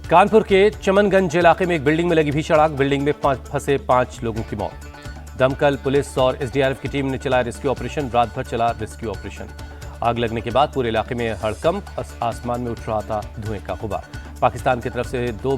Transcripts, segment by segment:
कानपुर के चमनगंज इलाके में एक बिल्डिंग में लगी भीषण आग, बिल्डिंग में फंसे 5 लोगों की मौत। दमकल, पुलिस और एसडीआरएफ की टीम ने चलाया रेस्क्यू ऑपरेशन। रात भर चला रेस्क्यू ऑपरेशन। आग लगने के बाद पूरे इलाके में हड़कंप, आसमान में उठ रहा था धुएं का गुबार। पाकिस्तान की तरफ से 2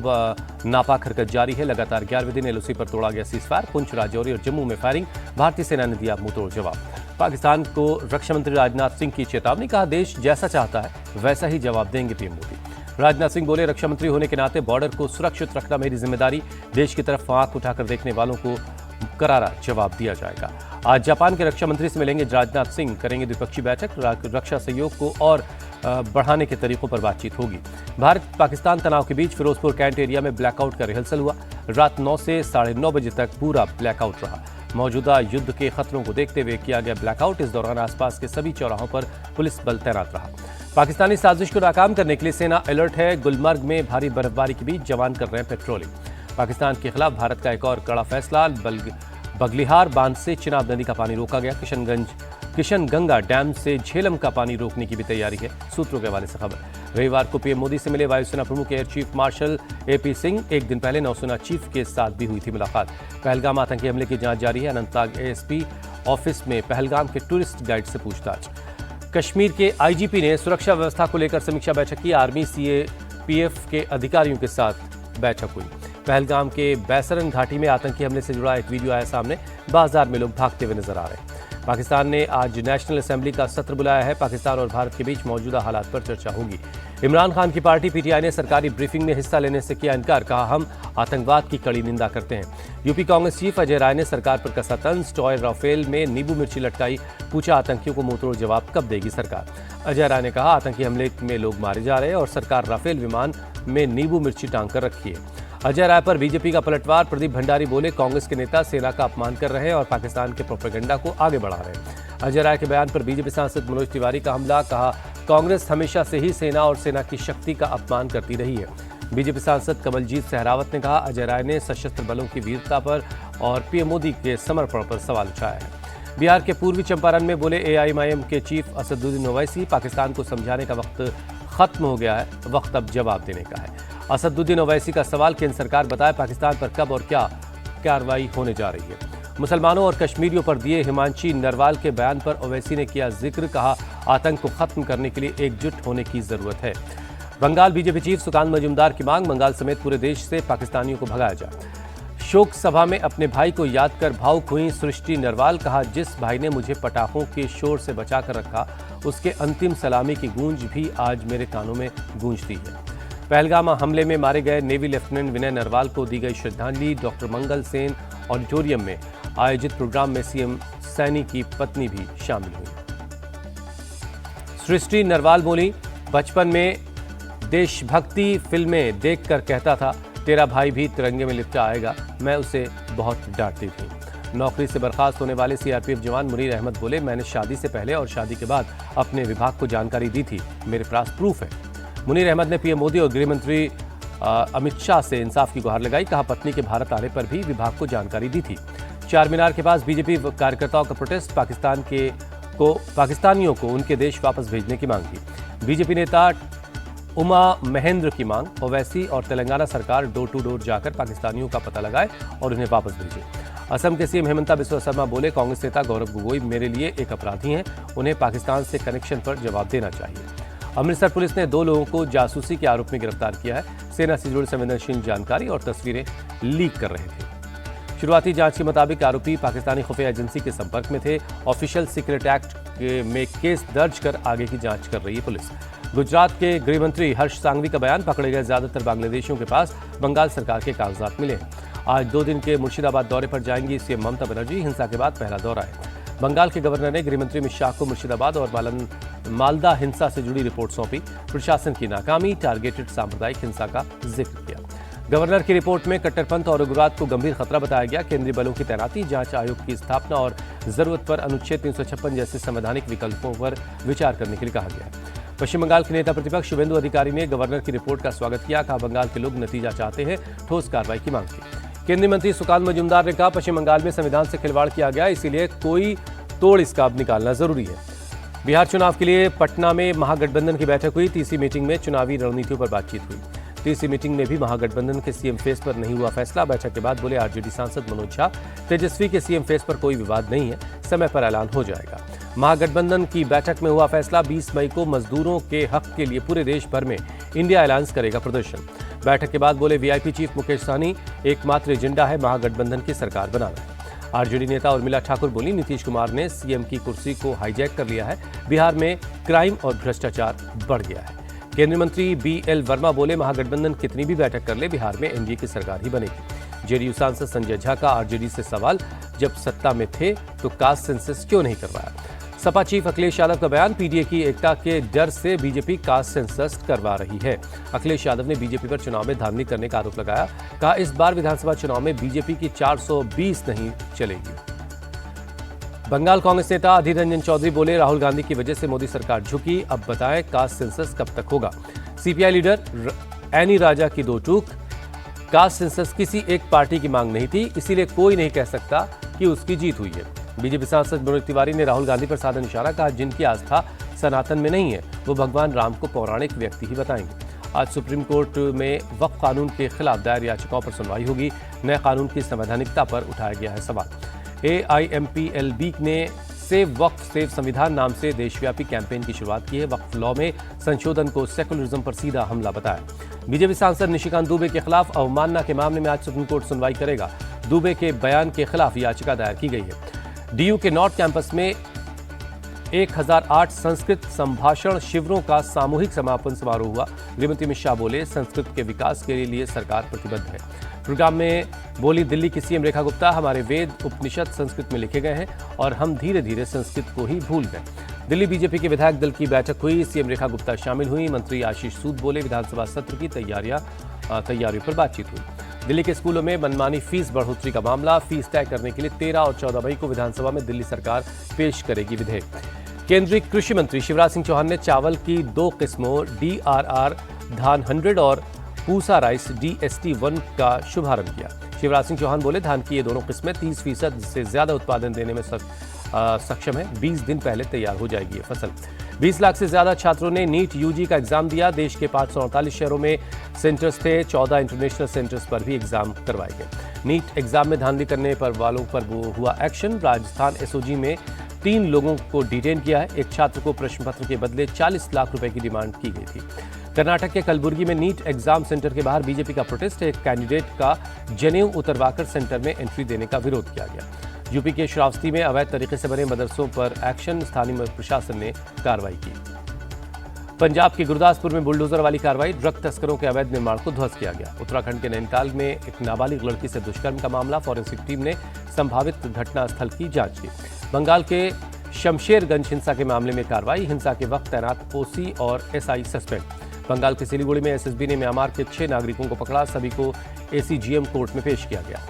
नापाक हरकत जारी है। लगातार 11वें दिन एलओसी पर तोड़ा गया सीजफायर। पुंछ, राजौरी और जम्मू में फायरिंग। भारतीय सेना ने दिया मुंहतोड़ जवाब। पाकिस्तान को रक्षा मंत्री राजनाथ सिंह की चेतावनी, कहा देश जैसा चाहता है वैसा ही जवाब देंगे पीएम मोदी। राजनाथ सिंह बोले, रक्षा मंत्री होने के नाते बॉर्डर को सुरक्षित रखना मेरी जिम्मेदारी। देश की तरफ आंख उठाकर देखने वालों को करारा जवाब दिया जाएगा। आज जापान के रक्षा मंत्री से मिलेंगे राजनाथ सिंह, करेंगे द्विपक्षीय बैठक। रक्षा सहयोग को और बढ़ाने के तरीकों पर बातचीत होगी। भारत पाकिस्तान तनाव के बीच फिरोजपुर कैंट एरिया में ब्लैकआउट का रिहर्सल हुआ। रात 9 से 9:30 बजे तक पूरा ब्लैकआउट रहा। मौजूदा युद्ध के खतरों को देखते हुए किया गया ब्लैकआउट। इस दौरान आसपास के सभी चौराहों पर पुलिस बल तैनात रहा। पाकिस्तानी साजिश को नाकाम करने के लिए सेना अलर्ट है। गुलमर्ग में भारी बर्फबारी के बीच जवान कर रहे हैं पेट्रोलिंग। पाकिस्तान के खिलाफ भारत का एक और कड़ा फैसला। बगलिहार बांध से चिनाब नदी का पानी रोका गया। किशनगंगा डैम से झेलम का पानी रोकने की भी तैयारी है। सूत्रों के हवाले से खबर। रविवार को पीएम मोदी से मिले वायुसेना प्रमुख air chief marshal AP Singh. एक दिन पहले नौसेना चीफ के साथ भी हुई थी मुलाकात। पहलगाम आतंकी हमले की जांच जारी है। अनंतनाग एएसपी ऑफिस में पहलगाम के टूरिस्ट गाइड से पूछताछ। कश्मीर के आईजीपी ने सुरक्षा व्यवस्था को लेकर समीक्षा बैठक की। आर्मी, सीएपीएफ के अधिकारियों के साथ बैठक हुई। पहलगाम के बैसरन घाटी में आतंकी हमले से जुड़ा एक वीडियो आया सामने। बाजार में लोग भागते हुए नजर आ रहे हैं। पाकिस्तान ने आज नेशनल असेंबली का सत्र बुलाया है। पाकिस्तान और भारत के बीच मौजूदा हालात पर चर्चा होगी। इमरान खान की पार्टी पीटीआई ने सरकारी ब्रीफिंग में हिस्सा लेने से किया इनकार। कहा, हम आतंकवाद की कड़ी निंदा करते हैं। यूपी कांग्रेस चीफ अजय राय ने सरकार पर कसा तंज। टॉय राफेल में नींबू मिर्ची लटकाई। पूछा, आतंकियों को मुंहतोड़ जवाब कब देगी सरकार। अजय राय ने कहा, आतंकी हमले में लोग मारे जा रहे हैं और सरकार राफेल विमान में नींबू मिर्ची टांग कर रखी है। अजय राय पर बीजेपी का पलटवार। प्रदीप भंडारी बोले, कांग्रेस के नेता सेना का अपमान कर रहे हैं और पाकिस्तान के प्रोपेगेंडा को आगे बढ़ा रहे हैं। अजय राय के बयान पर बीजेपी सांसद मनोज तिवारी का हमला। कहा, कांग्रेस हमेशा से ही सेना और सेना की शक्ति का अपमान करती रही है। बीजेपी सांसद कमलजीत सहरावत ने कहा, अजय राय ने सशस्त्र बलों की वीरता पर और पीएम मोदी के समर्पण पर सवाल उठाया है। बिहार के पूर्वी चंपारण में बोले एआईएमआईएम के चीफ असदुद्दीन ओवैसी, पाकिस्तान को समझाने का वक्त खत्म हो गया है, वक्त अब जवाब देने का है। असदुद्दीन ओवैसी का सवाल, केंद्र सरकार बताए पाकिस्तान पर कब और क्या कार्रवाई होने जा रही है। मुसलमानों और कश्मीरियों पर दिए हिमांशी नरवाल के बयान पर ओवैसी ने किया जिक्र। कहा, आतंक को खत्म करने के लिए एकजुट होने की जरूरत है। बंगाल बीजेपी चीफ सुकांत मजूमदार की मांग, बंगाल समेत पूरे देश से पाकिस्तानियों को भगाया जाए। शोक सभा में अपने भाई को याद कर भावुक हुई सृष्टि नरवाल। कहा, जिस भाई ने मुझे पटाखों के शोर से बचा कर रखा, उसके अंतिम सलामी की गूंज भी आज मेरे कानों में गूंजती है। पहलगाम हमले में मारे गए नेवी लेफ्टिनेंट विनय नरवाल को दी गई श्रद्धांजलि। डॉक्टर मंगल सेन ऑडिटोरियम में आयोजित प्रोग्राम में सीएम सैनी की पत्नी भी शामिल हुई। सृष्टि नरवाल बोली, बचपन में देशभक्ति फिल्में देखकर कहता था, तेरा भाई भी तिरंगे में लिपटा आएगा। मैं उसे बहुत डांटती थी। नौकरी से बर्खास्त होने वाले सीआरपीएफ जवान मुनीर अहमद बोले, मैंने शादी से पहले और शादी के बाद अपने विभाग को जानकारी दी थी। मेरे पास प्रूफ है। मुनीर अहमद ने पीएम मोदी और गृह मंत्री अमित शाह से इंसाफ की गुहार लगाई। कहा, पत्नी के भारत आने पर भी विभाग को जानकारी दी थी। चार मीनार के पास बीजेपी कार्यकर्ताओं का प्रोटेस्ट। पाकिस्तानियों को उनके देश वापस भेजने की मांग की। बीजेपी नेता उमा महेंद्र की मांग, ओवैसी और तेलंगाना सरकार डोर टू डोर जाकर पाकिस्तानियों का पता लगाए और उन्हें वापस भेजे। असम के सीएम हेमंता बिस्वा शर्मा बोले, कांग्रेस नेता गौरव गोगोई मेरे लिए एक अपराधी हैं, उन्हें पाकिस्तान से कनेक्शन पर जवाब देना चाहिए। अमृतसर पुलिस ने 2 लोगों को जासूसी के आरोप में गिरफ्तार किया है। सेना से जुड़ी संवेदनशील जानकारी और तस्वीरें लीक कर रहे थे। शुरुआती जांच के मुताबिक आरोपी पाकिस्तानी खुफिया एजेंसी के संपर्क में थे। ऑफिशियल सीक्रेट एक्ट में केस दर्ज कर आगे की जांच कर रही है पुलिस। गुजरात के गृह मंत्री हर्ष सांघवी का बयान, पकड़े गए ज्यादातर बांग्लादेशियों के पास बंगाल सरकार के कागजात मिले हैं। आज 2 दिन के मुर्शिदाबाद दौरे पर जाएंगी सीएम ममता बनर्जी। हिंसा के बाद पहला दौरा है। बंगाल के गवर्नर ने गृह मंत्री अमित शाह को मुर्शिदाबाद और मालदा हिंसा से जुड़ी रिपोर्ट सौंपी। प्रशासन की नाकामी, टारगेटेड सांप्रदायिक हिंसा का जिक्र किया। गवर्नर की रिपोर्ट में कट्टरपंथ और उग्रवाद को गंभीर खतरा बताया गया। केंद्रीय बलों की तैनाती, जांच आयोग की स्थापना और जरूरत पर अनुच्छेद 356 जैसे संवैधानिक विकल्पों पर विचार करने के लिए कहा गया। पश्चिम बंगाल के नेता प्रतिपक्ष शुभेंदु अधिकारी ने गवर्नर की रिपोर्ट का स्वागत किया। कहा, बंगाल के लोग नतीजा चाहते हैं, ठोस कार्रवाई की मांग की। केंद्रीय मंत्री सुकांत मजूमदार ने कहा, पश्चिम बंगाल में संविधान से खिलवाड़ किया गया, इसीलिए कोई तोड़ इसका अब निकालना जरूरी है। बिहार चुनाव के लिए पटना में महागठबंधन की बैठक हुई। तीसरी मीटिंग में चुनावी रणनीतियों पर बातचीत हुई। टीसी मीटिंग में भी महागठबंधन के सीएम फेस पर नहीं हुआ फैसला। बैठक के बाद बोले आरजेडी सांसद मनोज झा, तेजस्वी के सीएम फेस पर कोई विवाद नहीं है, समय पर ऐलान हो जाएगा। महागठबंधन की बैठक में हुआ फैसला, 20 मई को मजदूरों के हक के लिए पूरे देश भर में इंडिया अलायंस करेगा प्रदर्शन। बैठक के बाद बोले वीआईपी चीफ मुकेश सहनी, एकमात्र एजेंडा है महागठबंधन की सरकार बनाना। आरजेडी नेता उर्मिला ठाकुर बोली, नीतीश कुमार ने सीएम की कुर्सी को हाईजैक कर लिया है, बिहार में क्राइम और भ्रष्टाचार बढ़ गया है। केंद्रीय मंत्री बीएल वर्मा बोले, महागठबंधन कितनी भी बैठक कर ले, बिहार में एनडीए की सरकार ही बनेगी। जेडीयू सांसद संजय झा का आरजेडी से सवाल, जब सत्ता में थे तो कास्ट सेंसस क्यों नहीं करवाया। सपा चीफ अखिलेश यादव का बयान, पीडीए की एकता के डर से बीजेपी कास्ट सेंसस करवा रही है। अखिलेश यादव ने बीजेपी पर चुनाव में धांधली करने का आरोप लगाया, कहा इस बार विधानसभा चुनाव में बीजेपी की 420 नहीं चलेगी। बंगाल कांग्रेस नेता अधीर रंजन चौधरी बोले, राहुल गांधी की वजह से मोदी सरकार झुकी, अब बताएं कास्ट सेंसस कब तक होगा। सीपीआई लीडर एनी राजा की दो टूक, कास्ट सेंसस किसी एक पार्टी की मांग नहीं थी, इसीलिए कोई नहीं कह सकता कि उसकी जीत हुई है। बीजेपी सांसद मनोज तिवारी ने राहुल गांधी पर साधा निशाना, कहा जिनकी आस्था सनातन में नहीं है वो भगवान राम को पौराणिक व्यक्ति ही बताएंगे। आज सुप्रीम कोर्ट में वक्फ कानून के खिलाफ दायर याचिकाओं पर सुनवाई होगी। नए कानून की संवैधानिकता पर उठाया गया है सवाल। एआईएमपीएलबी ने सेव वक्फ सेव संविधान नाम से देशव्यापी कैंपेन की शुरुआत की है। वक्फ लॉ में संशोधन को सेकुलरिज्म पर सीधा हमला बताया। बीजेपी सांसद निशिकांत दुबे के खिलाफ अवमानना के मामले में आज सुप्रीम कोर्ट सुनवाई करेगा। दुबे के बयान के खिलाफ याचिका दायर की गई है। डीयू के नॉर्थ कैंपस में 1008 संस्कृत संभाषण शिविरों का सामूहिक समापन समारोह हुआ। गृहमंत्री अमित शाह बोले, संस्कृत के विकास के लिए सरकार प्रतिबद्ध है। प्रोग्राम में बोली दिल्ली की सीएम रेखा गुप्ता, हमारे वेद उपनिषद संस्कृत में लिखे गए हैं और हम धीरे धीरे संस्कृत को ही भूल गए। दिल्ली बीजेपी के विधायक दल की बैठक हुई, सीएम रेखा गुप्ता शामिल हुई। मंत्री आशीष सूद बोले, विधानसभा सत्र की तैयारियों पर बातचीत हुई। दिल्ली के स्कूलों में मनमानी फीस बढ़ोतरी का मामला, फीस तय करने के लिए 13 और 14 मई को विधानसभा में दिल्ली सरकार पेश करेगी विधेयक। केंद्रीय कृषि मंत्री शिवराज सिंह चौहान ने चावल की 2 किस्मों डीआरआर धान 100 और पूसा राइस डीएसटी 1 का शुभारंभ किया। शिवराज सिंह चौहान बोले, धान की ये दोनों किस्में 30% से ज्यादा उत्पादन देने में सक्षम है। 20 दिन पहले तैयार हो जाएगी ये फसल। 20 लाख से ज्यादा छात्रों ने नीट यूजी का एग्जाम दिया। देश के 548 शहरों में सेंटर्स थे, 14 इंटरनेशनल सेंटर्स पर भी एग्जाम करवाए गए। नीट एग्जाम में धांधली करने पर वालों पर हुआ एक्शन। राजस्थान एसओजी में 3 लोगों को डिटेन किया है। एक छात्र को प्रश्न पत्र के बदले 40 लाख रुपए की डिमांड की गई थी। कर्नाटक के कलबुर्गी में नीट एग्जाम सेंटर के बाहर बीजेपी का प्रोटेस्ट। एक कैंडिडेट का जनेऊ उतरवाकर सेंटर में एंट्री देने का विरोध किया गया। यूपी के श्रावस्ती में अवैध तरीके से बने मदरसों पर एक्शन, स्थानीय प्रशासन ने कार्रवाई की। पंजाब के गुरदासपुर में बुलडोजर वाली कार्रवाई, ड्रग तस्करों के अवैध निर्माण को ध्वस्त किया गया। उत्तराखंड के नैनीताल में एक नाबालिग लड़की से दुष्कर्म का मामला, फॉरेंसिक टीम ने संभावित घटनास्थल की जांच की। बंगाल के शमशेरगंज हिंसा के मामले में कार्रवाई, हिंसा के वक्त तैनात ओसी और एसआई सस्पेंड। बंगाल के सिलीगुड़ी में एसएसबी ने म्यांमार के 6 नागरिकों को पकड़ा, सभी को एसीजीएम कोर्ट में पेश किया गया।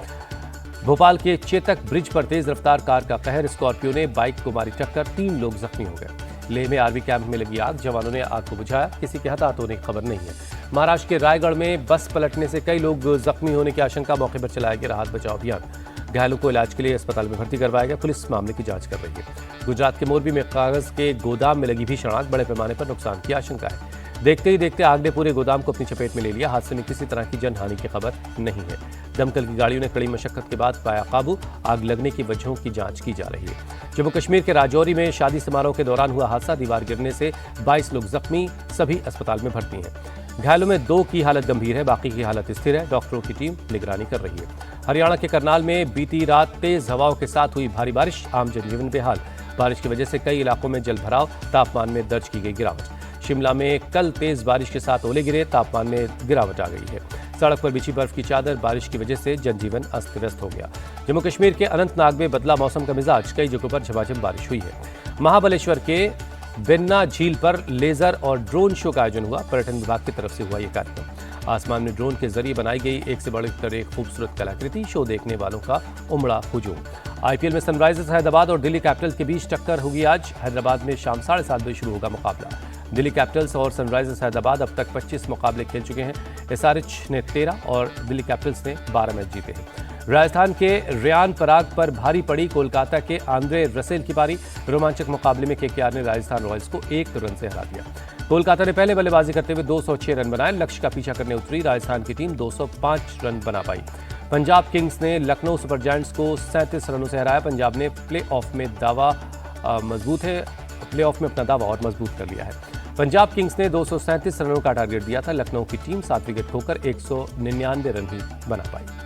भोपाल के चेतक ब्रिज पर तेज रफ्तार कार का कहर, स्कॉर्पियो ने बाइक को मारी टक्कर, 3 लोग जख्मी हो गए। लेह में आर्मी कैंप में लगी आग, जवानों ने आग को बुझाया, किसी के हताहत होने की खबर नहीं है। महाराष्ट्र के रायगढ़ में बस पलटने से कई लोग जख्मी होने की आशंका, मौके पर चलाया गया राहत बचाव अभियान। घायलों को इलाज के लिए अस्पताल में भर्ती करवाया गया, पुलिस मामले की जांच कर रही है। गुजरात के मोरबी में कागज के गोदाम में लगी भीषण आग, बड़े पैमाने पर नुकसान की आशंका है। देखते ही देखते आग ने पूरे गोदाम को अपनी चपेट में ले लिया। हादसे में किसी तरह की जनहानि की खबर नहीं है। दमकल की गाड़ियों ने कड़ी मशक्कत के बाद पाया काबू, आग लगने की वजहों की जांच की जा रही है। जम्मू कश्मीर के राजौरी में शादी समारोह के दौरान हुआ हादसा, दीवार गिरने से 22 लोग जख्मी, सभी अस्पताल में भर्ती हैं। घायलों में 2 की हालत गंभीर है, बाकी की हालत स्थिर है। डॉक्टरों की टीम निगरानी कर रही है। हरियाणा के करनाल में बीती रात तेज हवाओं के साथ हुई भारी बारिश, आम जनजीवन बेहाल। बारिश की वजह से कई इलाकों में जलभराव, तापमान में दर्ज की गई गिरावट। शिमला में कल तेज बारिश के साथ ओले गिरे, तापमान में गिरावट आ गई है। सड़क पर बिछी बर्फ की चादर, बारिश की वजह से जनजीवन अस्त व्यस्त हो गया। जम्मू कश्मीर के अनंतनाग में बदला मौसम का मिजाज, कई जगहों पर झमाझम बारिश हुई है। महाबलेश्वर के बेन्ना झील पर लेजर और ड्रोन शो का आयोजन हुआ, पर्यटन विभाग की तरफ से हुआ यह कार्यक्रम। आसमान में ड्रोन के जरिए बनाई गई एक से बढ़कर एक खूबसूरत कलाकृति, शो देखने वालों का उमड़ा हुजूम। आईपीएल में सनराइजर्स हैदराबाद और दिल्ली कैपिटल्स के बीच टक्कर होगी आज। हैदराबाद में शाम 7:30 बजे शुरू होगा मुकाबला। दिल्ली कैपिटल्स और सनराइजर्स हैदराबाद अब तक 25 मुकाबले खेल चुके हैं। एसआरएच ने 13 और दिल्ली कैपिटल्स ने 12 मैच जीते हैं। राजस्थान के रियान पराग पर भारी पड़ी कोलकाता के आंद्रे रसेल की पारी। रोमांचक मुकाबले में केकेआर ने राजस्थान रॉयल्स को 1 रन से हरा दिया। कोलकाता ने पहले बल्लेबाजी करते हुए 206 रन बनाए। लक्ष्य का पीछा करने उतरी राजस्थान की टीम 205 रन बना पाई। पंजाब किंग्स ने लखनऊ सुपर जायंट्स को 37 रनों से हराया। पंजाब ने प्लेऑफ में अपना दावा और मजबूत कर लिया है। पंजाब किंग्स ने 237 रनों का टारगेट दिया था। लखनऊ की टीम 7 विकेट खोकर 199 रन ही बना पाई।